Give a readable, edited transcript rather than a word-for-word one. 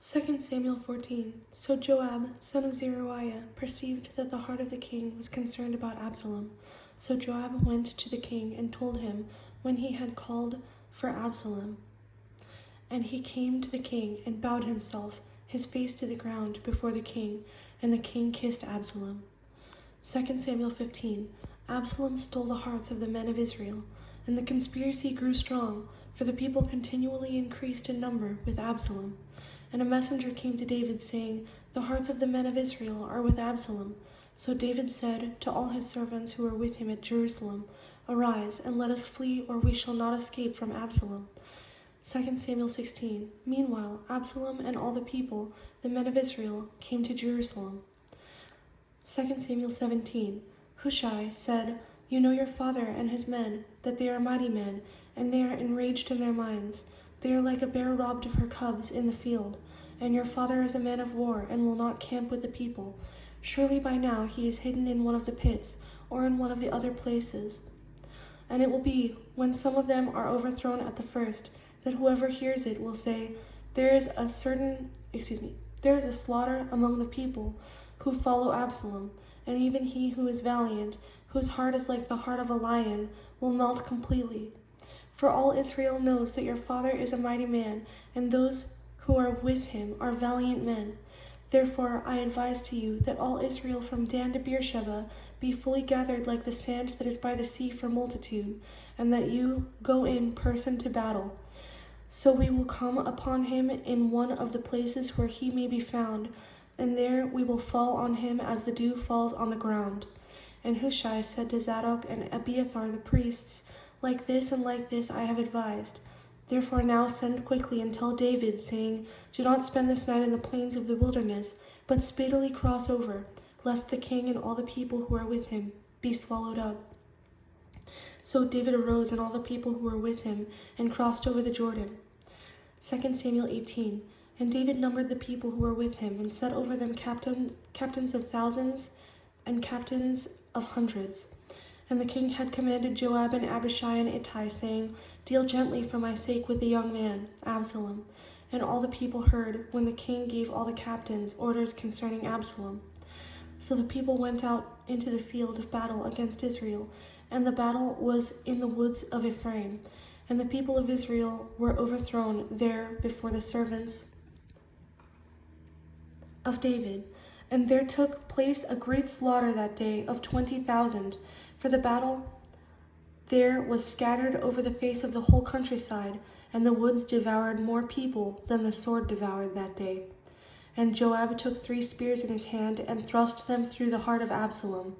2 Samuel 14. So Joab, son of Zeruiah, perceived that the heart of the king was concerned about Absalom. So Joab went to the king and told him when he had called for Absalom. And he came to the king and bowed himself, his face to the ground, before the king, and the king kissed Absalom. 2 Samuel 15. Absalom stole the hearts of the men of Israel, and the conspiracy grew strong, for the people continually increased in number with Absalom. And a messenger came to David, saying, The hearts of the men of Israel are with Absalom. So David said to all his servants who were with him at Jerusalem, Arise, and let us flee, or we shall not escape from Absalom. 2 Samuel 16. Meanwhile, Absalom and all the people, the men of Israel, came to Jerusalem. 2 Samuel 17. Hushai said, You know your father and his men, that they are mighty men, and they are enraged in their minds. They are like a bear robbed of her cubs in the field. And your father is a man of war, and will not camp with the people. Surely by now he is hidden in one of the pits, or in one of the other places. And it will be, when some of them are overthrown at the first, that whoever hears it will say, There is a slaughter among the people who follow Absalom, and even he who is valiant, whose heart is like the heart of a lion, will melt completely. For all Israel knows that your father is a mighty man, and those who are with him are valiant men. Therefore I advise to you that all Israel from Dan to Beersheba be fully gathered like the sand that is by the sea for multitude, and that you go in person to battle. So we will come upon him in one of the places where he may be found, and there we will fall on him as the dew falls on the ground. And Hushai said to Zadok and Abiathar the priests, Like this and like this I have advised. Therefore now send quickly and tell David, saying, Do not spend this night in the plains of the wilderness, but speedily cross over, lest the king and all the people who are with him be swallowed up. So David arose and all the people who were with him, and crossed over the Jordan. 2 Samuel 18. And David numbered the people who were with him, and set over them captains of thousands and captains of hundreds. And the king had commanded Joab and Abishai and Ittai, saying, Deal gently for my sake with the young man, Absalom. And all the people heard, when the king gave all the captains orders concerning Absalom. So the people went out into the field of battle against Israel, and the battle was in the woods of Ephraim. And the people of Israel were overthrown there before the servants of David. And there took place a great slaughter that day of 20,000, for the battle there was scattered over the face of the whole countryside, and the woods devoured more people than the sword devoured that day. And Joab took 3 spears in his hand, and thrust them through the heart of Absalom.